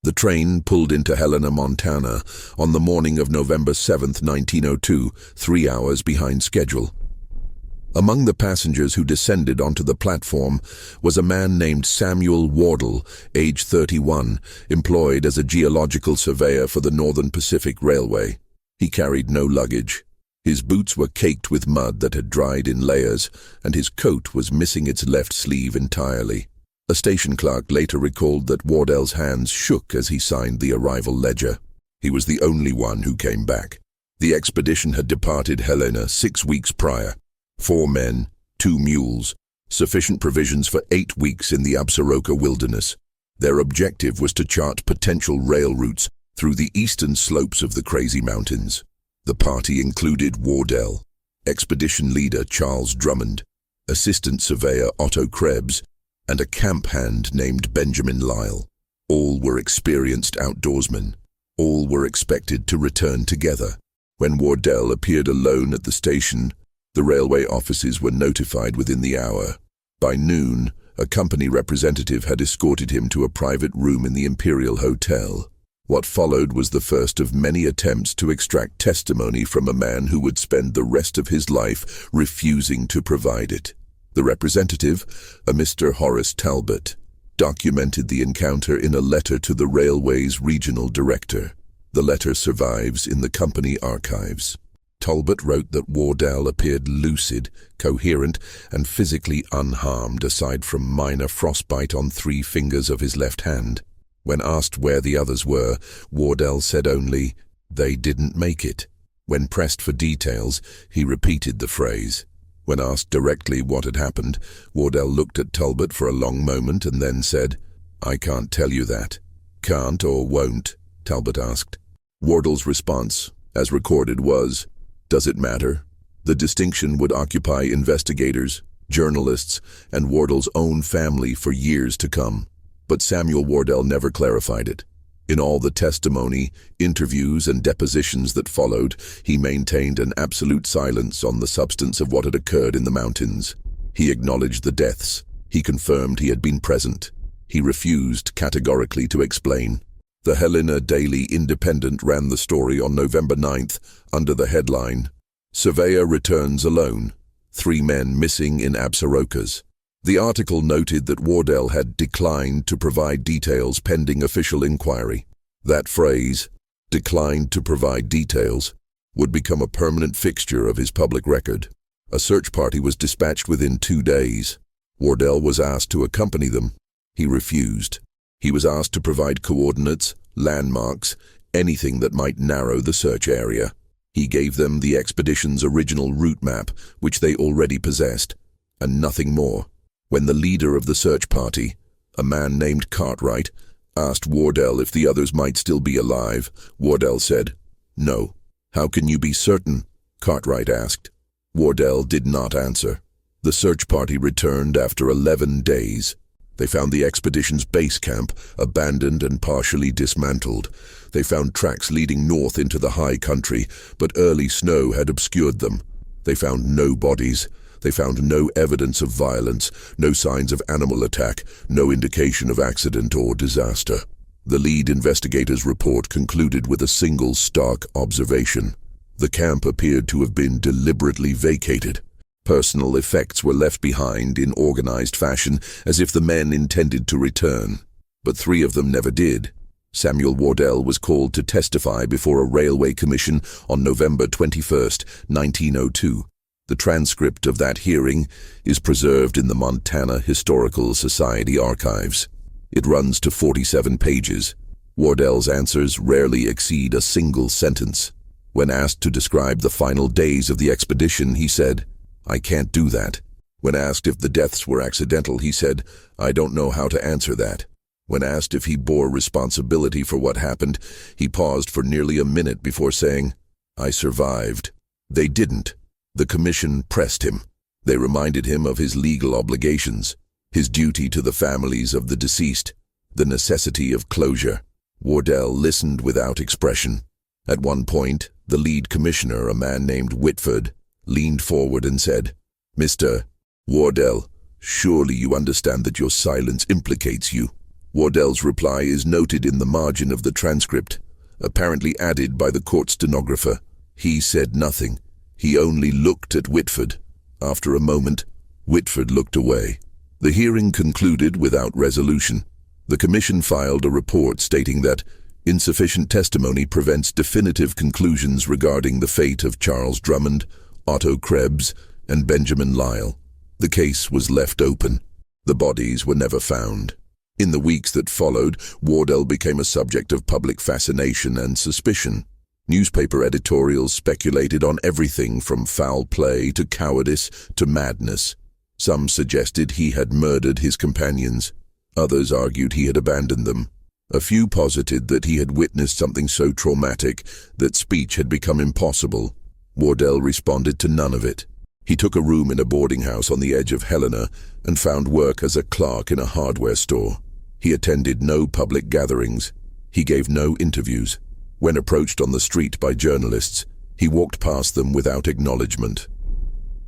The train pulled into Helena, Montana, on the morning of November 7, 1902, 3 hours behind schedule. Among the passengers who descended onto the platform was a man named Samuel Wardell, age 31, employed as a geological surveyor for the Northern Pacific Railway. He carried no luggage. His boots were caked with mud that had dried in layers, and his coat was missing its left sleeve entirely. A station clerk later recalled that Wardell's hands shook as he signed the arrival ledger. He was the only one who came back. The expedition had departed Helena 6 weeks prior. 4 men, 2 mules, sufficient provisions for 8 weeks in the Absaroka wilderness. Their objective was to chart potential rail routes through the eastern slopes of the Crazy Mountains. The party included Wardell, expedition leader Charles Drummond, assistant surveyor Otto Krebs, and a camp hand named Benjamin Lyle. All were experienced outdoorsmen. All were expected to return together. When Wardell appeared alone at the station, the railway offices were notified within the hour. By noon, a company representative had escorted him to a private room in the Imperial Hotel. What followed was the first of many attempts to extract testimony from a man who would spend the rest of his life refusing to provide it. The representative, a Mr. Horace Talbot, documented the encounter in a letter to the railway's regional director. The letter survives in the company archives. Talbot wrote that Wardell appeared lucid, coherent, and physically unharmed aside from minor frostbite on 3 fingers of his left hand. When asked where the others were, Wardell said only, "They didn't make it." When pressed for details, he repeated the phrase. When asked directly what had happened, Wardell looked at Talbot for a long moment and then said, "I can't tell you that." "Can't or won't?" Talbot asked. Wardell's response, as recorded, was, "Does it matter?" The distinction would occupy investigators, journalists, and Wardell's own family for years to come. But Samuel Wardell never clarified it. In all the testimony, interviews, and depositions that followed, he maintained an absolute silence on the substance of what had occurred in the mountains. He acknowledged the deaths. He confirmed he had been present. He refused categorically to explain. The Helena Daily Independent ran the story on November 9th under the headline, "Surveyor Returns Alone, 3 Men Missing in Absarokas." The article noted that Wardell had declined to provide details pending official inquiry. That phrase, "declined to provide details," would become a permanent fixture of his public record. A search party was dispatched within 2 days. Wardell was asked to accompany them. He refused. He was asked to provide coordinates, landmarks, anything that might narrow the search area. He gave them the expedition's original route map, which they already possessed, and nothing more. When the leader of the search party, a man named Cartwright, asked Wardell if the others might still be alive, Wardell said, "No." "How can you be certain?" Cartwright asked. Wardell did not answer. The search party returned after 11 days. They found the expedition's base camp abandoned and partially dismantled. They found tracks leading north into the high country, but early snow had obscured them. They found no bodies. They found no evidence of violence, no signs of animal attack, no indication of accident or disaster. The lead investigator's report concluded with a single stark observation. The camp appeared to have been deliberately vacated. Personal effects were left behind in organized fashion, as if the men intended to return. But 3 of them never did. Samuel Wardell was called to testify before a railway commission on November 21, 1902. The transcript of that hearing is preserved in the Montana Historical Society archives. It runs to 47 pages. Wardell's answers rarely exceed a single sentence. When asked to describe the final days of the expedition, he said, "I can't do that." When asked if the deaths were accidental, he said, "I don't know how to answer that." When asked if he bore responsibility for what happened, he paused for nearly a minute before saying, "I survived." They didn't. The commission pressed him. They reminded him of his legal obligations, his duty to the families of the deceased, the necessity of closure. Wardell listened without expression. At one point, the lead commissioner, a man named Whitford, leaned forward and said, "Mr. Wardell, surely you understand that your silence implicates you." Wardell's reply is noted in the margin of the transcript, apparently added by the court stenographer. He said nothing. He only looked at Whitford. After a moment, Whitford looked away. The hearing concluded without resolution. The commission filed a report stating that insufficient testimony prevents definitive conclusions regarding the fate of Charles Drummond, Otto Krebs, and Benjamin Lyle. The case was left open. The bodies were never found. In the weeks that followed, Wardell became a subject of public fascination and suspicion. Newspaper editorials speculated on everything from foul play to cowardice to madness. Some suggested he had murdered his companions. Others argued he had abandoned them. A few posited that he had witnessed something so traumatic that speech had become impossible. Wardell responded to none of it. He took a room in a boarding house on the edge of Helena and found work as a clerk in a hardware store. He attended no public gatherings. He gave no interviews. When approached on the street by journalists, he walked past them without acknowledgement.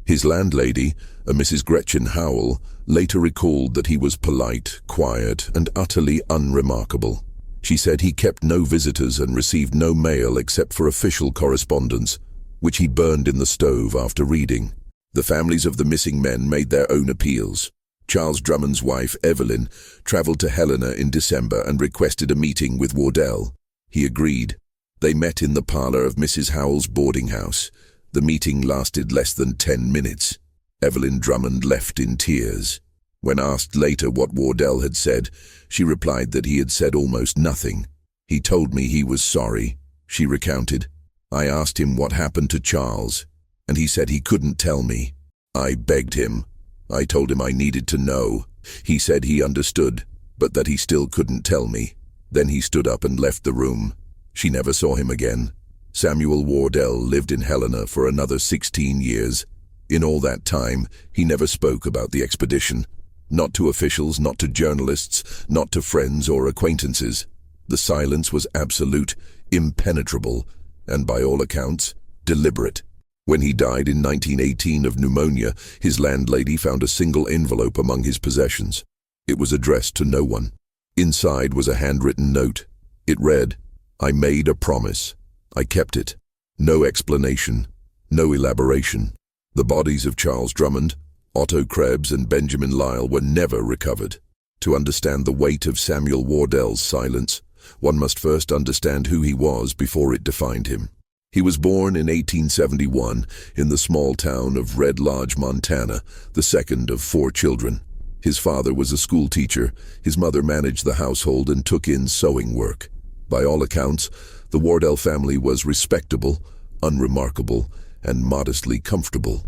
His landlady, a Mrs. Gretchen Howell, later recalled that he was polite, quiet, and utterly unremarkable. She said he kept no visitors and received no mail except for official correspondence, which he burned in the stove after reading. The families of the missing men made their own appeals. Charles Drummond's wife, Evelyn, traveled to Helena in December and requested a meeting with Wardell. He agreed. They met in the parlor of Mrs. Howell's boarding house. The meeting lasted less than 10 minutes. Evelyn Drummond left in tears. When asked later what Wardell had said, she replied that he had said almost nothing. "He told me he was sorry," she recounted. "I asked him what happened to Charles, and he said he couldn't tell me. I begged him. I told him I needed to know. He said he understood, but that he still couldn't tell me. Then he stood up and left the room." She never saw him again. Samuel Wardell lived in Helena for another 16 years. In all that time, he never spoke about the expedition. Not to officials, not to journalists, not to friends or acquaintances. The silence was absolute, impenetrable, and by all accounts, deliberate. When he died in 1918 of pneumonia, his landlady found a single envelope among his possessions. It was addressed to no one. Inside was a handwritten note. It read, "I made a promise. I kept it. No explanation, no elaboration." The bodies of Charles Drummond, Otto Krebs, and Benjamin Lyle were never recovered. To understand the weight of Samuel Wardell's silence, one must first understand who he was before it defined him. He was born in 1871 in the small town of Red Lodge, Montana, the second of 4 children. His father was a school teacher, his mother managed the household and took in sewing work. By all accounts, the Wardell family was respectable, unremarkable, and modestly comfortable.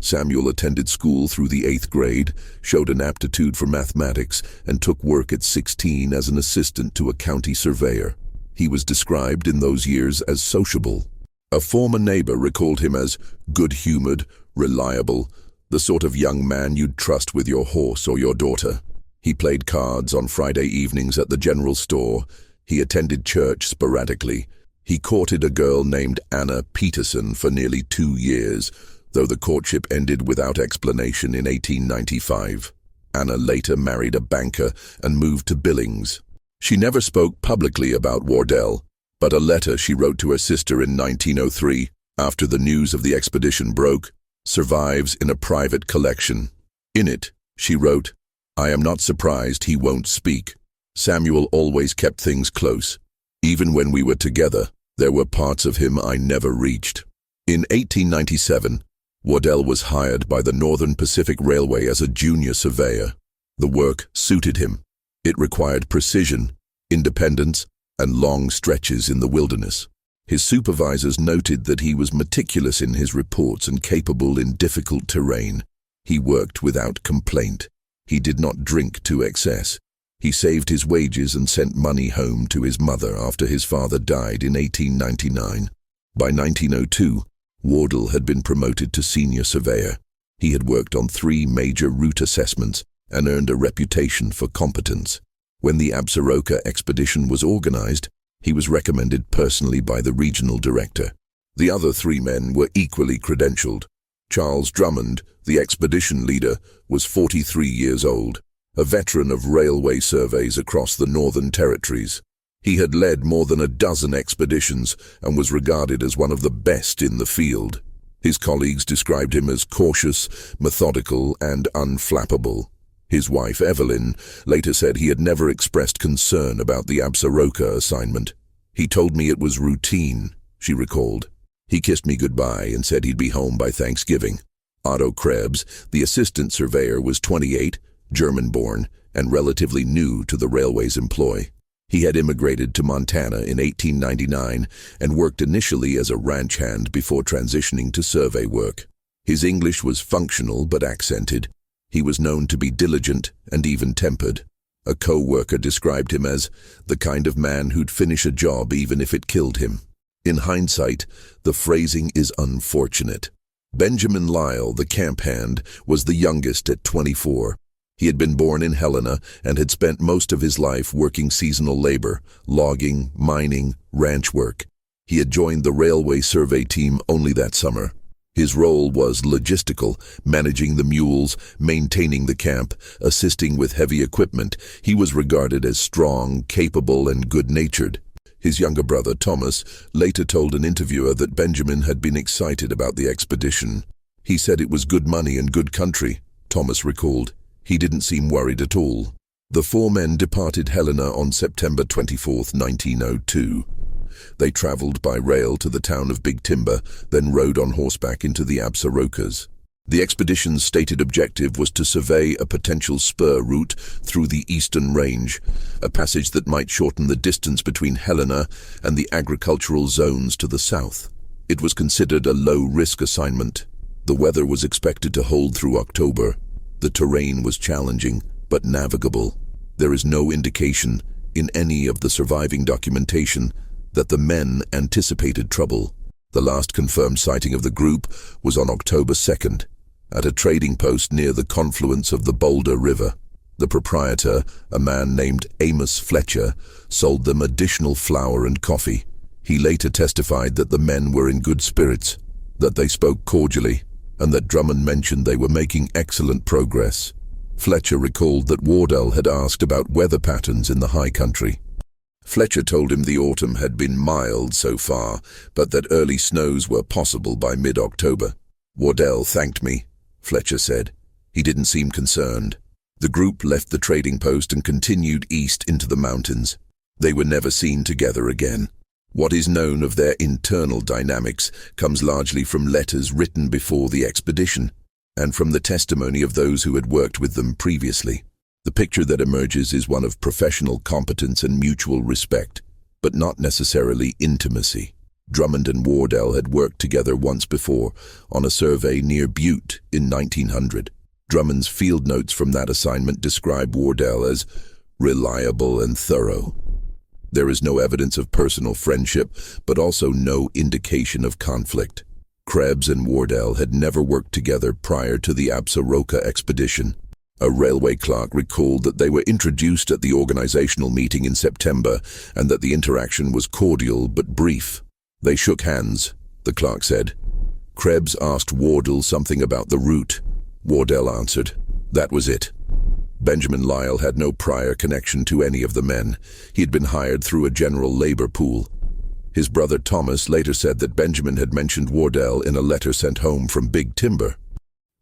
Samuel attended school through the 8th grade, showed an aptitude for mathematics, and took work at 16 as an assistant to a county surveyor. He was described in those years as sociable. A former neighbor recalled him as good-humored, reliable, the sort of young man you'd trust with your horse or your daughter. He played cards on Friday evenings at the general store. He attended church sporadically. He courted a girl named Anna Peterson for nearly 2 years, though the courtship ended without explanation in 1895. Anna later married a banker and moved to Billings. She never spoke publicly about Wardell, but a letter she wrote to her sister in 1903, after the news of the expedition broke, survives in a private collection. In it, she wrote, "I am not surprised he won't speak. Samuel always kept things close. Even when we were together, there were parts of him I never reached." In 1897, Wardell was hired by the Northern Pacific Railway as a junior surveyor. The work suited him. It required precision, independence, and long stretches in the wilderness. His supervisors noted that he was meticulous in his reports and capable in difficult terrain. He worked without complaint. He did not drink to excess. He saved his wages and sent money home to his mother after his father died in 1899. By 1902, Wardell had been promoted to senior surveyor. He had worked on 3 major route assessments and earned a reputation for competence. When the Absaroka expedition was organized, he was recommended personally by the regional director. The other 3 men were equally credentialed. Charles Drummond, the expedition leader, was 43 years old. a veteran of railway surveys across the Northern Territories. He had led more than a dozen expeditions and was regarded as one of the best in the field. His colleagues described him as cautious, methodical, and unflappable. His wife, Evelyn, later said he had never expressed concern about the Absaroka assignment. "He told me it was routine," she recalled. "He kissed me goodbye and said he'd be home by Thanksgiving." Otto Krebs, the assistant surveyor, was 28, German-born, and relatively new to the railway's employ. He had immigrated to Montana in 1899 and worked initially as a ranch hand before transitioning to survey work. His English was functional but accented. He was known to be diligent and even-tempered. A co-worker described him as the kind of man who'd finish a job even if it killed him. In hindsight, the phrasing is unfortunate. Benjamin Lyle, the camp hand, was the youngest at 24. He had been born in Helena and had spent most of his life working seasonal labor, logging, mining, ranch work. He had joined the railway survey team only that summer. His role was logistical, managing the mules, maintaining the camp, assisting with heavy equipment. He was regarded as strong, capable, and good-natured. His younger brother, Thomas, later told an interviewer that Benjamin had been excited about the expedition. "He said it was good money and good country," Thomas recalled. "He didn't seem worried at all." The four men departed Helena on September 24, 1902. They traveled by rail to the town of Big Timber, then rode on horseback into the Absarokas. The expedition's stated objective was to survey a potential spur route through the eastern range, a passage that might shorten the distance between Helena and the agricultural zones to the south. It was considered a low-risk assignment. The weather was expected to hold through October. The terrain was challenging, but navigable. There is no indication, in any of the surviving documentation, that the men anticipated trouble. The last confirmed sighting of the group was on October 2nd, at a trading post near the confluence of the Boulder River. The proprietor, a man named Amos Fletcher, sold them additional flour and coffee. He later testified that the men were in good spirits, that they spoke cordially, and that Drummond mentioned they were making excellent progress. Fletcher recalled that Wardell had asked about weather patterns in the high country. Fletcher told him the autumn had been mild so far, but that early snows were possible by mid-October. "Wardell thanked me," Fletcher said. "He didn't seem concerned." The group left the trading post and continued east into the mountains. They were never seen together again. What is known of their internal dynamics comes largely from letters written before the expedition, and from the testimony of those who had worked with them previously. The picture that emerges is one of professional competence and mutual respect, but not necessarily intimacy. Drummond and Wardell had worked together once before, on a survey near Butte in 1900. Drummond's field notes from that assignment describe Wardell as reliable and thorough. There is no evidence of personal friendship, but also no indication of conflict. Krebs and Wardell had never worked together prior to the Absaroka expedition. A railway clerk recalled that they were introduced at the organizational meeting in September and that the interaction was cordial but brief. "They shook hands," the clerk said. Krebs asked Wardell something about the route. Wardell answered. That was it. Benjamin Lyle had no prior connection to any of the men. He had been hired through a general labor pool. His brother Thomas later said that Benjamin had mentioned Wardell in a letter sent home from Big Timber.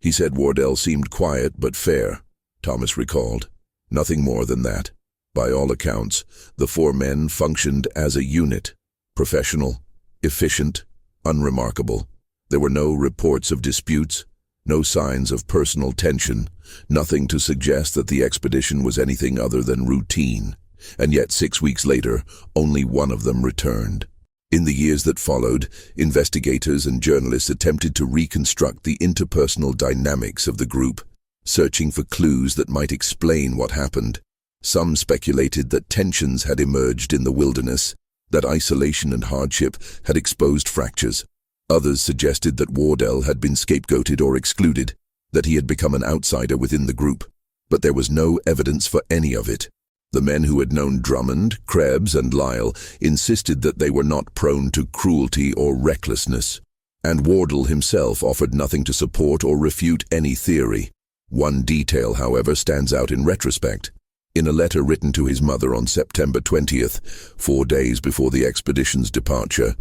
He said Wardell seemed quiet but fair, Thomas recalled. Nothing more than that. By all accounts, the four men functioned as a unit, professional, efficient, unremarkable. There were no reports of disputes, no signs of personal tension, nothing to suggest that the expedition was anything other than routine. And yet 6 weeks later, only one of them returned. In the years that followed, investigators and journalists attempted to reconstruct the interpersonal dynamics of the group, searching for clues that might explain what happened. Some speculated that tensions had emerged in the wilderness, that isolation and hardship had exposed fractures. Others suggested that Wardell had been scapegoated or excluded, that he had become an outsider within the group. But there was no evidence for any of it. The men who had known Drummond, Krebs, and Lyle insisted that they were not prone to cruelty or recklessness, and Wardell himself offered nothing to support or refute any theory. One detail, however, stands out in retrospect. In a letter written to his mother on September 20th, 4 days before the expedition's departure,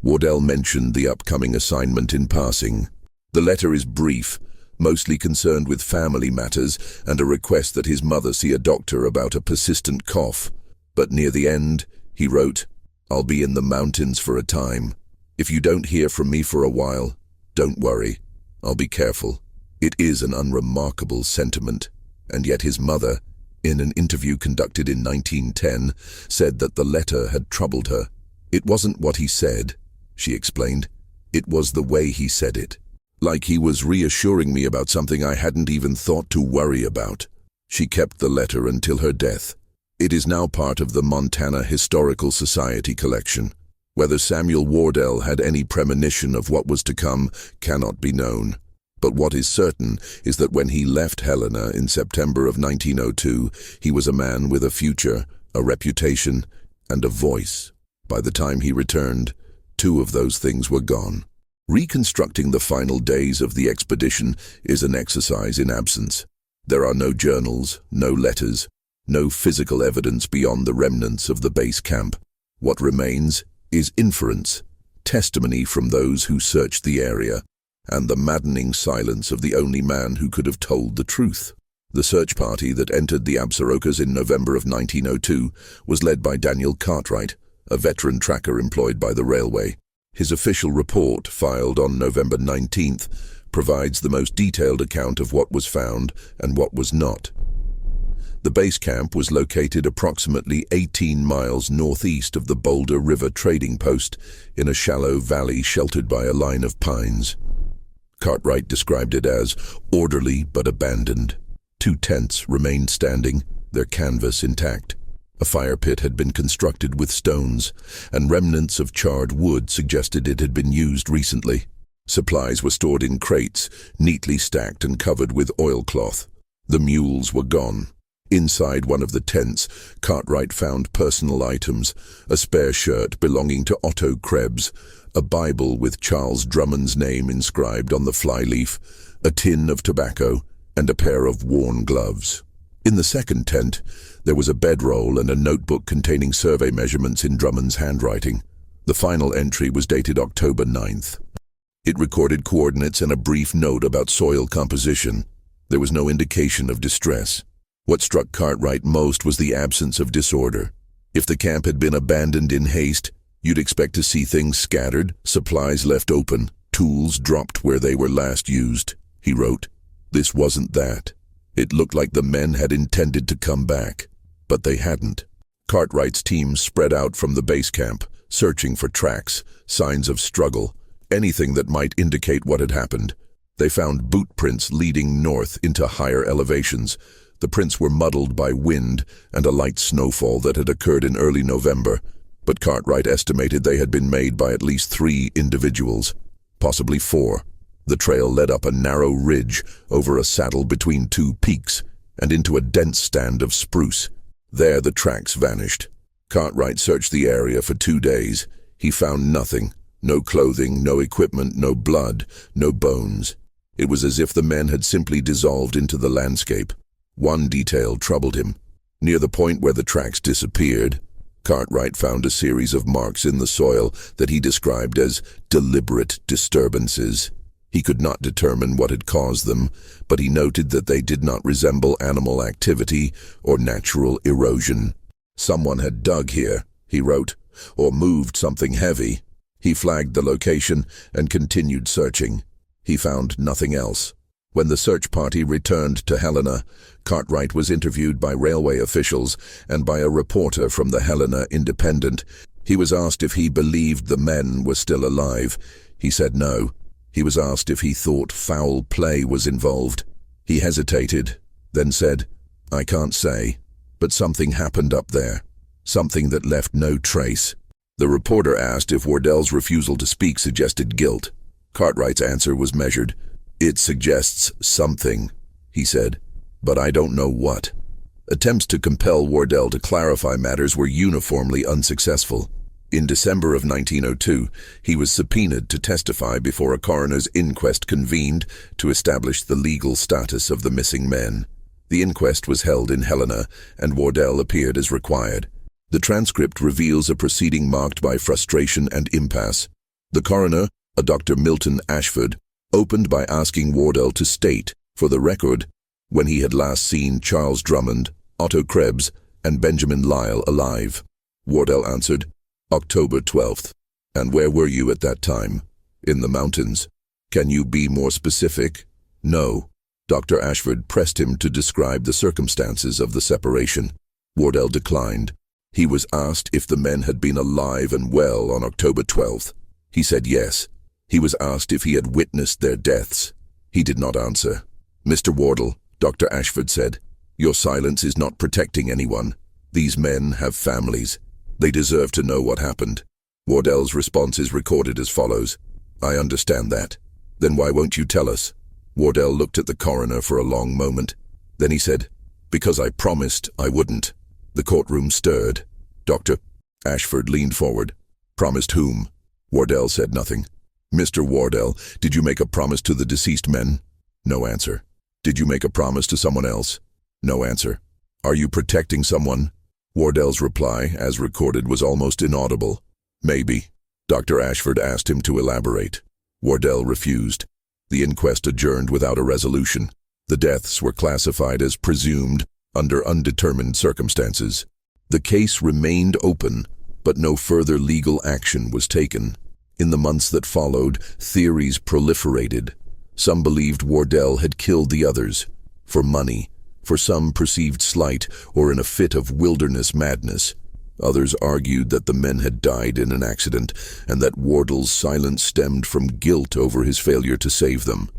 Wardell mentioned the upcoming assignment in passing. The letter is brief, mostly concerned with family matters and a request that his mother see a doctor about a persistent cough. But near the end, he wrote, "I'll be in the mountains for a time. If you don't hear from me for a while, don't worry. I'll be careful." It is an unremarkable sentiment, and yet his mother, in an interview conducted in 1910, said that the letter had troubled her. "It wasn't what he said," she explained. "It was the way he said it. Like he was reassuring me about something I hadn't even thought to worry about." She kept the letter until her death. It is now part of the Montana Historical Society collection. Whether Samuel Wardell had any premonition of what was to come cannot be known. But what is certain is that when he left Helena in September of 1902, he was a man with a future, a reputation, and a voice. By the time he returned, 2 of those things were gone. Reconstructing the final days of the expedition is an exercise in absence. There are no journals, no letters, no physical evidence beyond the remnants of the base camp. What remains is inference, testimony from those who searched the area, and the maddening silence of the only man who could have told the truth. The search party that entered the Absarokas in November of 1902 was led by Daniel Cartwright, a veteran tracker employed by the railway. His official report, filed on November 19th, provides the most detailed account of what was found and what was not. The base camp was located approximately 18 miles northeast of the Boulder River trading post in a shallow valley sheltered by a line of pines. Cartwright described it as orderly but abandoned. 2 tents remained standing, their canvas intact. A fire pit had been constructed with stones, and remnants of charred wood suggested it had been used recently. Supplies were stored in crates, neatly stacked and covered with oilcloth. The mules were gone. Inside one of the tents, Cartwright found personal items, a spare shirt belonging to Otto Krebs, a Bible with Charles Drummond's name inscribed on the flyleaf, a tin of tobacco, and a pair of worn gloves. In the second tent, there was a bedroll and a notebook containing survey measurements in Drummond's handwriting. The final entry was dated October 9th. It recorded coordinates and a brief note about soil composition. There was no indication of distress. What struck Cartwright most was the absence of disorder. If the camp had been abandoned in haste, you'd expect to see things scattered, supplies left open, tools dropped where they were last used, he wrote. This wasn't that. It looked like the men had intended to come back, but they hadn't. Cartwright's team spread out from the base camp, searching for tracks, signs of struggle, anything that might indicate what had happened. They found boot prints leading north into higher elevations. The prints were muddled by wind and a light snowfall that had occurred in early November, but Cartwright estimated they had been made by at least 3 individuals, possibly 4. The trail led up a narrow ridge, over a saddle between 2 peaks, and into a dense stand of spruce. There the tracks vanished. Cartwright searched the area for 2 days. He found nothing. No clothing, no equipment, no blood, no bones. It was as if the men had simply dissolved into the landscape. One detail troubled him. Near the point where the tracks disappeared, Cartwright found a series of marks in the soil that he described as deliberate disturbances. He could not determine what had caused them, but he noted that they did not resemble animal activity or natural erosion. Someone had dug here, he wrote, or moved something heavy. He flagged the location and continued searching. He found nothing else. When the search party returned to Helena, Cartwright was interviewed by railway officials and by a reporter from the Helena Independent. He was asked if he believed the men were still alive. He said no. He was asked if he thought foul play was involved. He hesitated, then said, "I can't say, but something happened up there. Something that left no trace." The reporter asked if Wardell's refusal to speak suggested guilt. Cartwright's answer was measured. "It suggests something," he said, "but I don't know what." Attempts to compel Wardell to clarify matters were uniformly unsuccessful. In December of 1902, he was subpoenaed to testify before a coroner's inquest convened to establish the legal status of the missing men. The inquest was held in Helena, and Wardell appeared as required. The transcript reveals a proceeding marked by frustration and impasse. The coroner, a Dr. Milton Ashford, opened by asking Wardell to state, for the record, when he had last seen Charles Drummond, Otto Krebs, and Benjamin Lyle alive. Wardell answered, October 12th. And where were you at that time? In the mountains. Can you be more specific? No. Dr. Ashford pressed him to describe the circumstances of the separation. Wardell declined. He was asked if the men had been alive and well on October 12th. He said yes. He was asked if he had witnessed their deaths. He did not answer. Mr. Wardell, Dr. Ashford said, your silence is not protecting anyone. These men have families. They deserve to know what happened. Wardell's response is recorded as follows. I understand that. Then why won't you tell us? Wardell looked at the coroner for a long moment. Then he said, because I promised I wouldn't. The courtroom stirred. Dr. Ashford leaned forward. Promised whom? Wardell said nothing. Mr. Wardell, did you make a promise to the deceased men? No answer. Did you make a promise to someone else? No answer. Are you protecting someone? Wardell's reply, as recorded, was almost inaudible. Maybe. Dr. Ashford asked him to elaborate. Wardell refused. The inquest adjourned without a resolution. The deaths were classified as presumed under undetermined circumstances. The case remained open, but no further legal action was taken. In the months that followed, theories proliferated. Some believed Wardell had killed the others, for money, for some perceived slight or in a fit of wilderness madness. Others argued that the men had died in an accident and that Wardell's silence stemmed from guilt over his failure to save them.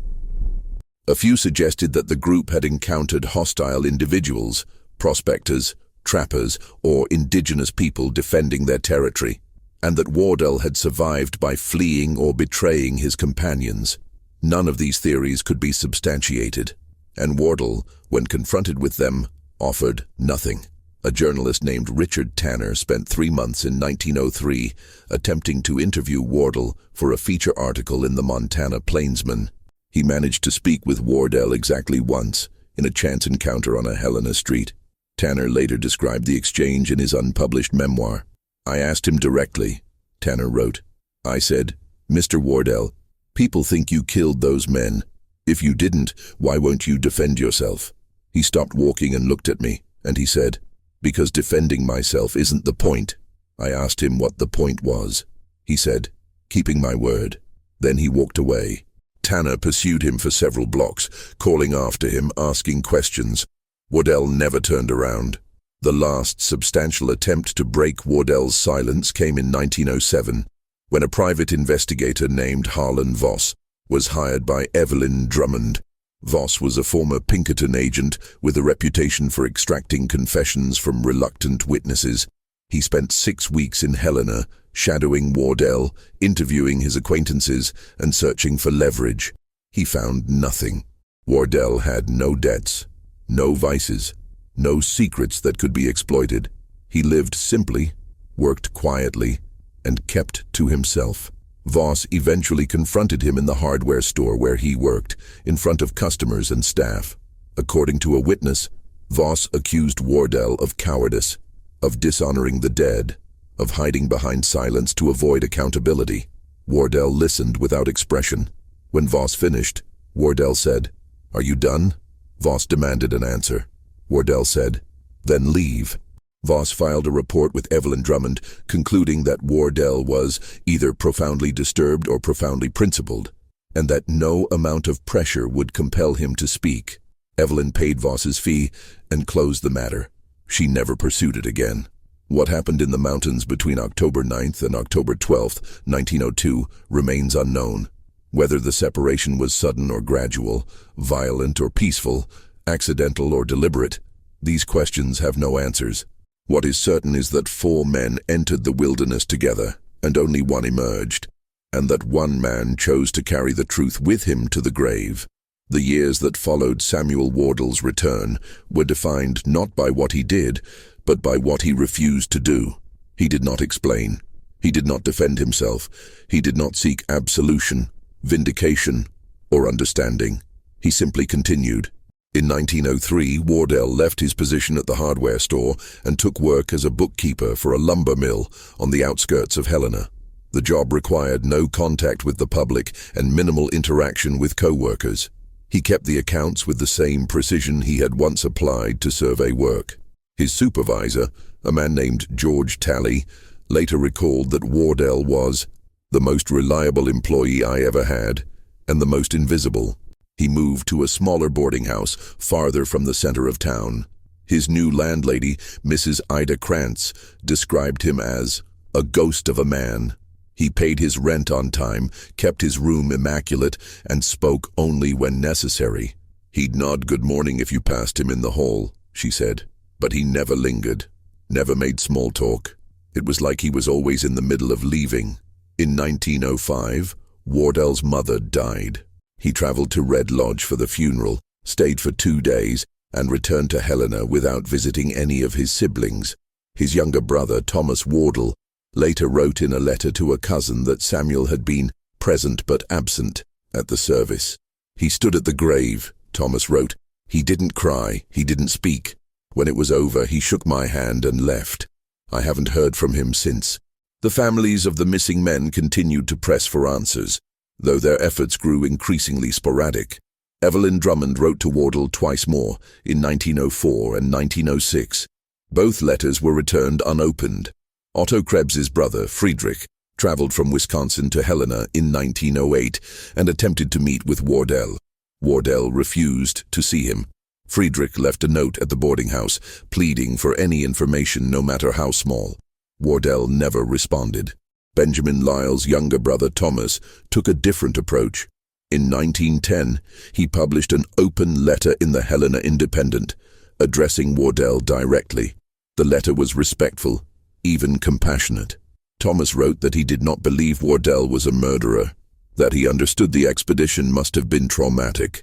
A few suggested that the group had encountered hostile individuals, prospectors, trappers, or indigenous people defending their territory, and that Wardell had survived by fleeing or betraying his companions. None of these theories could be substantiated, and Wardell, when confronted with them, offered nothing. A journalist named Richard Tanner spent 3 months in 1903 attempting to interview Wardell for a feature article in the Montana Plainsman. He managed to speak with Wardell exactly once, in a chance encounter on a Helena street. Tanner later described the exchange in his unpublished memoir. I asked him directly, Tanner wrote. I said, Mr. Wardell, people think you killed those men. If you didn't, why won't you defend yourself? He stopped walking and looked at me, and he said, because defending myself isn't the point. I asked him what the point was. He said, keeping my word. Then he walked away. Tanner pursued him for several blocks, calling after him, asking questions. Wardell never turned around. The last substantial attempt to break Wardell's silence came in 1907, when a private investigator named Harlan Voss was hired by Evelyn Drummond. Voss was a former Pinkerton agent with a reputation for extracting confessions from reluctant witnesses. He spent 6 weeks in Helena, shadowing Wardell, interviewing his acquaintances, and searching for leverage. He found nothing. Wardell had no debts, no vices, no secrets that could be exploited. He lived simply, worked quietly, and kept to himself. Voss eventually confronted him in the hardware store where he worked, in front of customers and staff. According to a witness, Voss accused Wardell of cowardice, of dishonoring the dead, of hiding behind silence to avoid accountability. Wardell listened without expression. When Voss finished, Wardell said, "Are you done?" Voss demanded an answer. Wardell said, "Then leave." Voss filed a report with Evelyn Drummond, concluding that Wardell was either profoundly disturbed or profoundly principled, and that no amount of pressure would compel him to speak. Evelyn paid Voss's fee and closed the matter. She never pursued it again. What happened in the mountains between October 9th and October 12th, 1902, remains unknown. Whether the separation was sudden or gradual, violent or peaceful, accidental or deliberate, these questions have no answers. What is certain is that 4 men entered the wilderness together, and only one emerged, and that one man chose to carry the truth with him to the grave. The years that followed Samuel Wardell's return were defined not by what he did, but by what he refused to do. He did not explain. He did not defend himself. He did not seek absolution, vindication, or understanding. He simply continued. In 1903, Wardell left his position at the hardware store and took work as a bookkeeper for a lumber mill on the outskirts of Helena. The job required no contact with the public and minimal interaction with co-workers. He kept the accounts with the same precision he had once applied to survey work. His supervisor, a man named George Talley, later recalled that Wardell was the most reliable employee I ever had and the most invisible. He moved to a smaller boarding house farther from the center of town. His new landlady, Mrs. Ida Krantz, described him as a ghost of a man. He paid his rent on time, kept his room immaculate, and spoke only when necessary. He'd nod good morning if you passed him in the hall, she said, but he never lingered, never made small talk. It was like he was always in the middle of leaving. In 1905, Wardell's mother died. He traveled to Red Lodge for the funeral, stayed for 2 days, and returned to Helena without visiting any of his siblings. His younger brother, Thomas Wardell, later wrote in a letter to a cousin that Samuel had been present but absent at the service. He stood at the grave, Thomas wrote. He didn't cry, he didn't speak. When it was over, he shook my hand and left. I haven't heard from him since. The families of the missing men continued to press for answers, though their efforts grew increasingly sporadic. Evelyn Drummond wrote to Wardell twice more, in 1904 and 1906. Both letters were returned unopened. Otto Krebs's brother, Friedrich, traveled from Wisconsin to Helena in 1908 and attempted to meet with Wardell. Wardell refused to see him. Friedrich left a note at the boarding house, pleading for any information no matter how small. Wardell never responded. Benjamin Lyle's younger brother, Thomas, took a different approach. In 1910, he published an open letter in the Helena Independent, addressing Wardell directly. The letter was respectful, even compassionate. Thomas wrote that he did not believe Wardell was a murderer, that he understood the expedition must have been traumatic,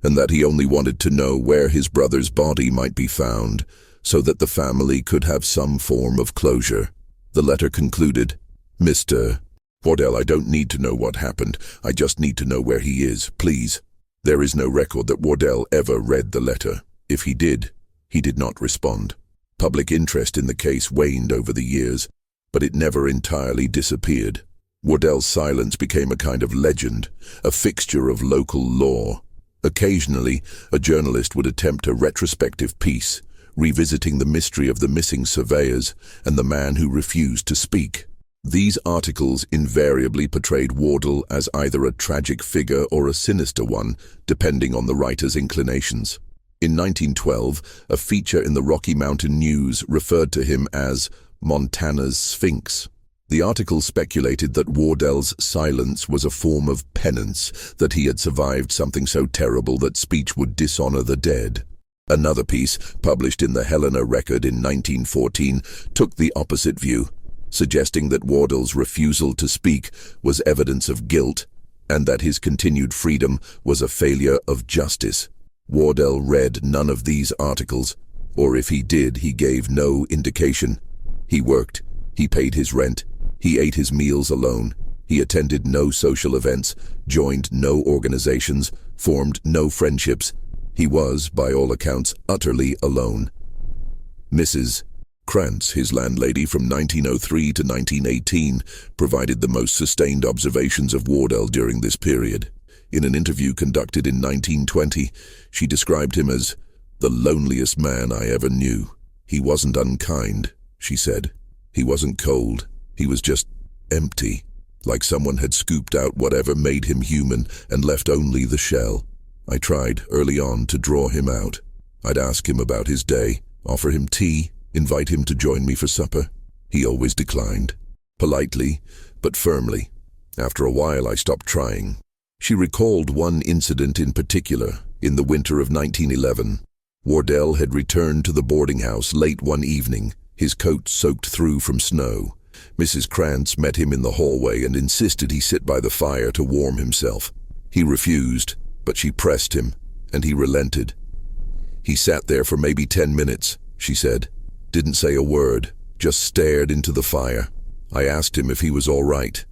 and that he only wanted to know where his brother's body might be found, so that the family could have some form of closure. The letter concluded, Mr. Wardell, I don't need to know what happened. I just need to know where he is, please. There is no record that Wardell ever read the letter. If he did not respond. Public interest in the case waned over the years, but it never entirely disappeared. Wardell's silence became a kind of legend, a fixture of local lore. Occasionally, a journalist would attempt a retrospective piece, revisiting the mystery of the missing surveyors and the man who refused to speak. These articles invariably portrayed Wardell as either a tragic figure or a sinister one, depending on the writer's inclinations. In 1912, a feature in the Rocky Mountain News referred to him as Montana's Sphinx. The article speculated that Wardell's silence was a form of penance, that he had survived something so terrible that speech would dishonor the dead. Another piece, published in the Helena Record in 1914, took the opposite view, suggesting that Wardell's refusal to speak was evidence of guilt and that his continued freedom was a failure of justice. Wardell read none of these articles, or if he did, he gave no indication. He worked, he paid his rent, he ate his meals alone, he attended no social events, joined no organizations, formed no friendships. He was, by all accounts, utterly alone. Mrs. Krantz, his landlady from 1903 to 1918, provided the most sustained observations of Wardell during this period. In an interview conducted in 1920, she described him as the loneliest man I ever knew. He wasn't unkind, she said. He wasn't cold. He was just empty, like someone had scooped out whatever made him human and left only the shell. I tried early on to draw him out. I'd ask him about his day, offer him tea, invite him to join me for supper. He always declined, politely but firmly. After a while, I stopped trying. She recalled one incident in particular. In the winter of 1911, Wardell had returned to the boarding house late one evening, his coat soaked through from snow. Mrs. Krantz met him in the hallway and insisted he sit by the fire to warm himself. He refused, but she pressed him, and he relented. He sat there for maybe 10 minutes, she said. Didn't say a word, just stared into the fire. I asked him if he was all right.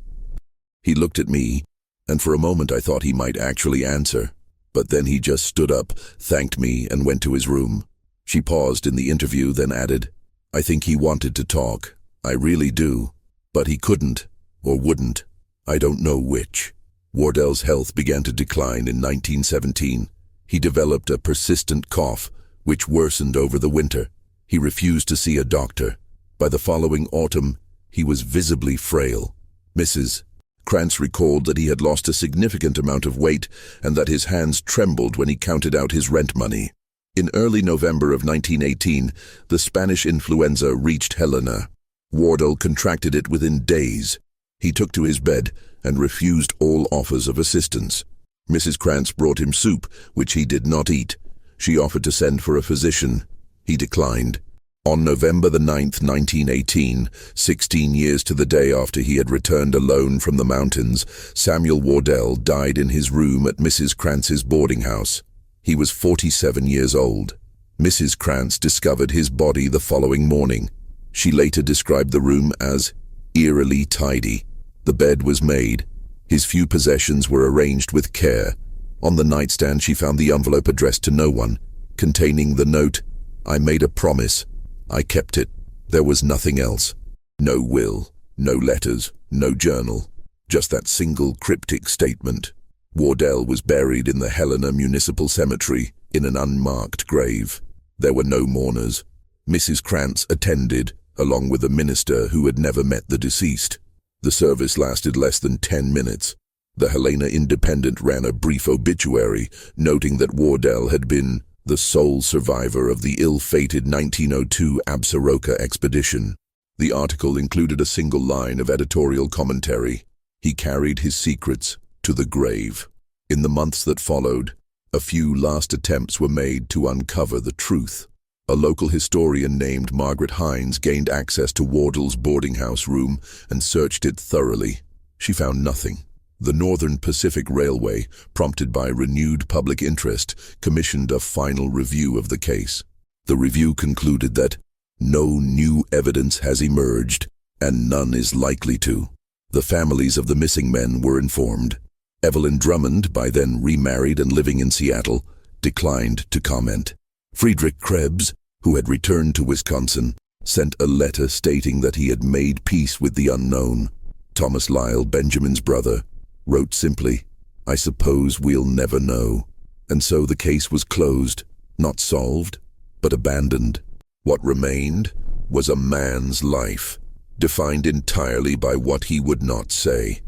He looked at me, and for a moment I thought he might actually answer. But then he just stood up, thanked me, and went to his room. She paused in the interview, then added, "I think he wanted to talk. I really do. But he couldn't, or wouldn't. I don't know which." Wardell's health began to decline in 1917. He developed a persistent cough, which worsened over the winter. He refused to see a doctor. By the following autumn, he was visibly frail. Mrs. Krantz recalled that he had lost a significant amount of weight and that his hands trembled when he counted out his rent money. In early November of 1918, the Spanish influenza reached Helena. Wardell contracted it within days. He took to his bed and refused all offers of assistance. Mrs. Krantz brought him soup, which he did not eat. She offered to send for a physician. He declined. On November the 9th, 1918, 16 years to the day after he had returned alone from the mountains, Samuel Wardell died in his room at Mrs. Krantz's boarding house. He was 47 years old. Mrs. Krantz discovered his body the following morning. She later described the room as eerily tidy. The bed was made. His few possessions were arranged with care. On the nightstand she found the envelope addressed to no one, containing the note, "I made a promise. I kept it. There was nothing else. No will, no letters, no journal. Just that single cryptic statement." Wardell was buried in the Helena Municipal Cemetery in an unmarked grave. There were no mourners. Mrs. Krantz attended, along with a minister who had never met the deceased. The service lasted less than 10 minutes. The Helena Independent ran a brief obituary, noting that Wardell had been the sole survivor of the ill-fated 1902 Absaroka expedition. The article included a single line of editorial commentary. He carried his secrets to the grave. In the months that followed, a few last attempts were made to uncover the truth. A local historian named Margaret Hines gained access to Wardell's boarding house room and searched it thoroughly. She found nothing. The Northern Pacific Railway, prompted by renewed public interest, commissioned a final review of the case. The review concluded that no new evidence has emerged, and none is likely to. The families of the missing men were informed. Evelyn Drummond, by then remarried and living in Seattle, declined to comment. Friedrich Krebs, who had returned to Wisconsin, sent a letter stating that he had made peace with the unknown. Thomas Lyle, Benjamin's brother, wrote simply, "I suppose we'll never know." And so the case was closed, not solved, but abandoned. What remained was a man's life, defined entirely by what he would not say.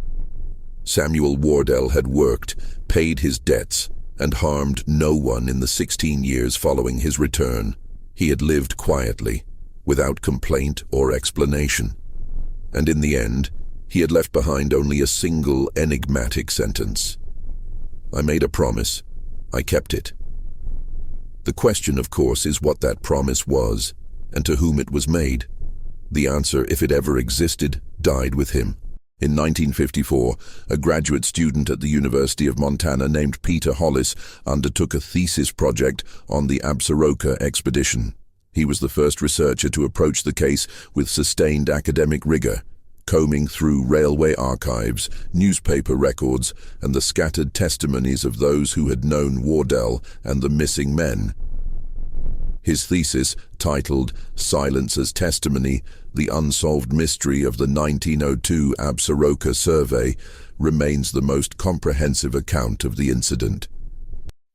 Samuel Wardell had worked, paid his debts, and harmed no one in the 16 years following his return. He had lived quietly, without complaint or explanation. And in the end, he had left behind only a single enigmatic sentence. "I made a promise. I kept it." The question, of course, is what that promise was, and to whom it was made. The answer, if it ever existed, died with him. In 1954, a graduate student at the University of Montana named Peter Hollis undertook a thesis project on the Absaroka expedition. He was the first researcher to approach the case with sustained academic rigor, combing through railway archives, newspaper records, and the scattered testimonies of those who had known Wardell and the missing men. His thesis, titled "Silence as Testimony: The Unsolved Mystery of the 1902 Absaroka Survey," remains the most comprehensive account of the incident.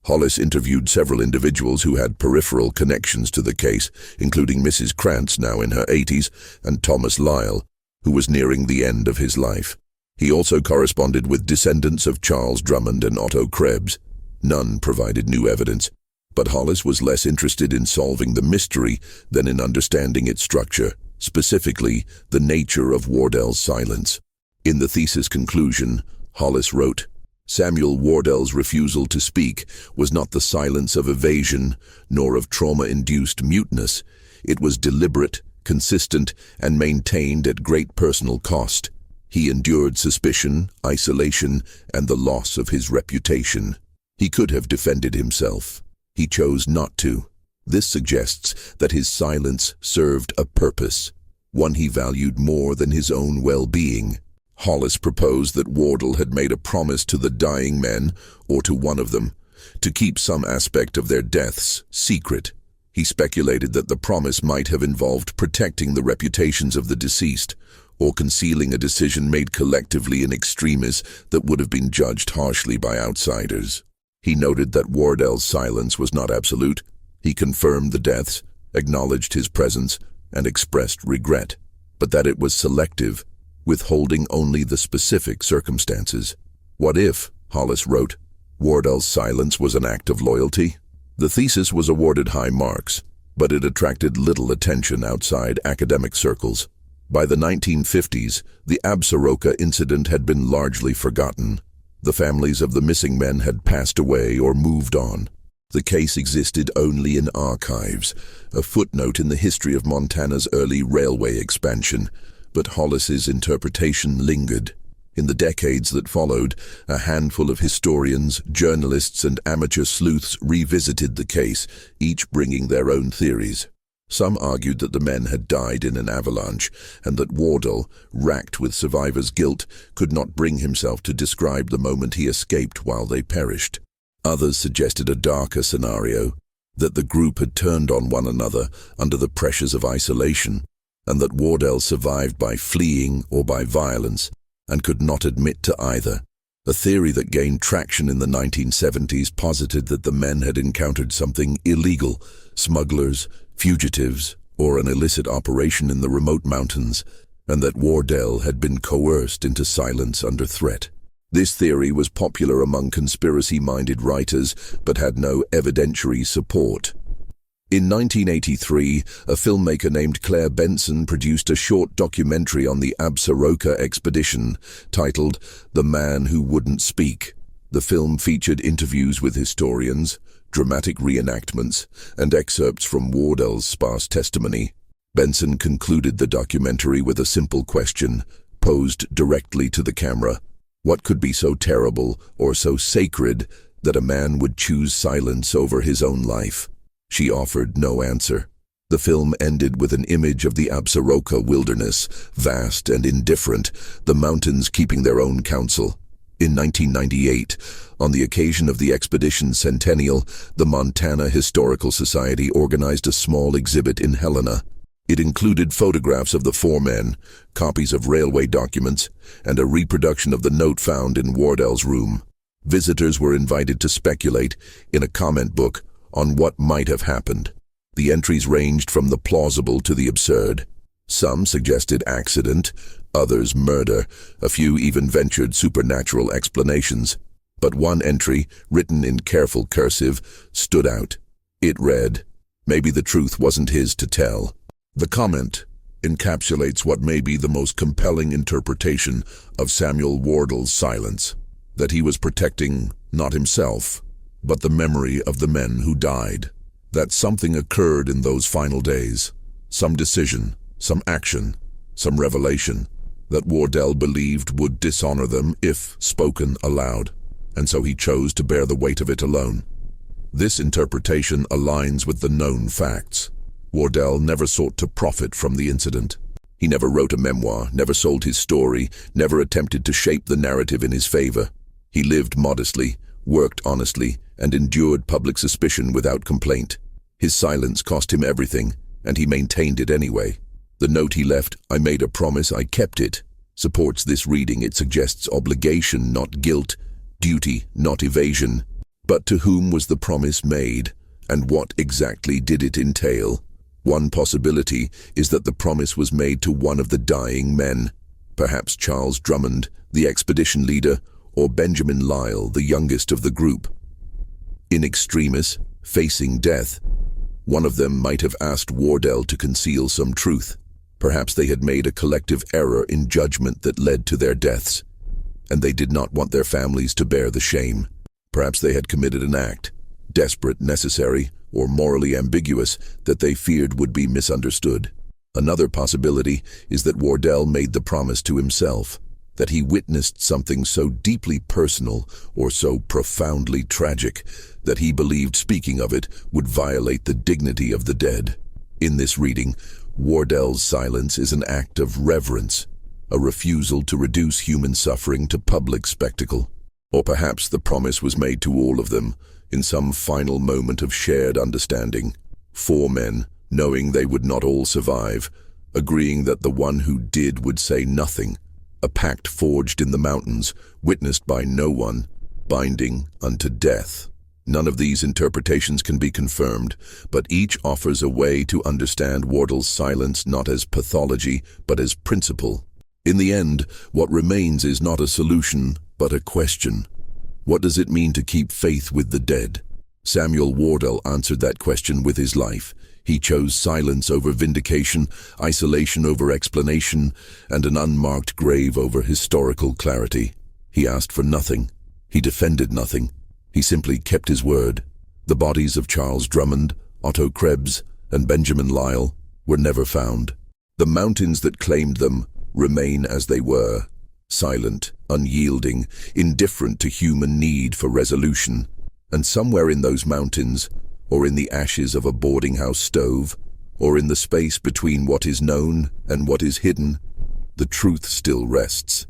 Hollis interviewed several individuals who had peripheral connections to the case, including Mrs. Krantz, now in her 80s, and Thomas Lyle, who was nearing the end of his life. He also corresponded with descendants of Charles Drummond and Otto Krebs. None provided new evidence, but Hollis was less interested in solving the mystery than in understanding its structure, specifically the nature of Wardell's silence. In the thesis conclusion, Hollis wrote, "Samuel Wardell's refusal to speak was not the silence of evasion nor of trauma-induced muteness. It was deliberate, consistent, and maintained at great personal cost. He endured suspicion, isolation, and the loss of his reputation. He could have defended himself. He chose not to. This suggests that his silence served a purpose. one he valued more than his own well-being. Hollis proposed that Wardell had made a promise to the dying men, or to one of them, to keep some aspect of their deaths secret. He speculated that the promise might have involved protecting the reputations of the deceased, or concealing a decision made collectively in extremis that would have been judged harshly by outsiders. He noted that Wardell's silence was not absolute. He confirmed the deaths, acknowledged his presence, and expressed regret, but that it was selective, withholding only the specific circumstances. What if, Hollis wrote, Wardell's silence was an act of loyalty? The thesis was awarded high marks, but it attracted little attention outside academic circles. By the 1950s, the Absaroka incident had been largely forgotten. The families of the missing men had passed away or moved on. The case existed only in archives, a footnote in the history of Montana's early railway expansion, but Hollis's interpretation lingered. In the decades that followed, a handful of historians, journalists, and amateur sleuths revisited the case, each bringing their own theories. Some argued that the men had died in an avalanche, and that Wardell, racked with survivor's guilt, could not bring himself to describe the moment he escaped while they perished. Others suggested a darker scenario, that the group had turned on one another under the pressures of isolation, and that Wardell survived by fleeing or by violence, and could not admit to either. A theory that gained traction in the 1970s posited that the men had encountered something illegal, smugglers, fugitives, or an illicit operation in the remote mountains, and that Wardell had been coerced into silence under threat. This theory was popular among conspiracy-minded writers, but had no evidentiary support. In 1983, a filmmaker named Claire Benson produced a short documentary on the Absaroka expedition, titled The Man Who Wouldn't Speak. The film featured interviews with historians, dramatic reenactments, and excerpts from Wardell's sparse testimony. Benson concluded the documentary with a simple question, posed directly to the camera. What could be so terrible or so sacred that a man would choose silence over his own life? She offered no answer. The film ended with an image of the Absaroka wilderness, vast and indifferent, the mountains keeping their own counsel. In 1998, on the occasion of the expedition's centennial, the Montana Historical Society organized a small exhibit in Helena. It included photographs of the four men, copies of railway documents, and a reproduction of the note found in Wardell's room. Visitors were invited to speculate, in a comment book, on what might have happened. The entries ranged from the plausible to the absurd. Some suggested accident, others murder, a few even ventured supernatural explanations. But one entry, written in careful cursive, stood out. It read, "Maybe the truth wasn't his to tell." The comment encapsulates what may be the most compelling interpretation of Samuel Wardell's silence, that he was protecting not himself, but the memory of the men who died. That something occurred in those final days, some decision, some action, some revelation, that Wardell believed would dishonor them if spoken aloud, and so he chose to bear the weight of it alone. This interpretation aligns with the known facts. Wardell never sought to profit from the incident. He never wrote a memoir, never sold his story, never attempted to shape the narrative in his favor. He lived modestly, worked honestly, and endured public suspicion without complaint. His silence cost him everything, and he maintained it anyway. The note he left, "I made a promise, I kept it," supports this reading. It suggests obligation, not guilt, duty, not evasion. But to whom was the promise made, and what exactly did it entail? One possibility is that the promise was made to one of the dying men, perhaps Charles Drummond, the expedition leader, or Benjamin Lyle, the youngest of the group. In extremis, facing death, one of them might have asked Wardell to conceal some truth. Perhaps they had made a collective error in judgment that led to their deaths, and they did not want their families to bear the shame. Perhaps they had committed an act, desperate, necessary, or morally ambiguous, that they feared would be misunderstood. Another possibility is that Wardell made the promise to himself, that he witnessed something so deeply personal or so profoundly tragic that he believed speaking of it would violate the dignity of the dead. In this reading, Wardell's silence is an act of reverence, a refusal to reduce human suffering to public spectacle. Or perhaps the promise was made to all of them, in some final moment of shared understanding. 4 men, knowing they would not all survive, agreeing that the one who did would say nothing, a pact forged in the mountains, witnessed by no one, binding unto death. None of these interpretations can be confirmed, but each offers a way to understand Wardell's silence not as pathology, but as principle. In the end, what remains is not a solution, but a question. What does it mean to keep faith with the dead? Samuel Wardell answered that question with his life. He chose silence over vindication, isolation over explanation, and an unmarked grave over historical clarity. He asked for nothing. He defended nothing. He simply kept his word. The bodies of Charles Drummond, Otto Krebs, and Benjamin Lyle were never found. The mountains that claimed them remain as they were, silent, unyielding, indifferent to human need for resolution. And somewhere in those mountains, or in the ashes of a boarding house stove, or in the space between what is known and what is hidden, the truth still rests.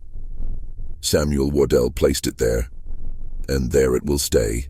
Samuel Wardell placed it there, and there it will stay.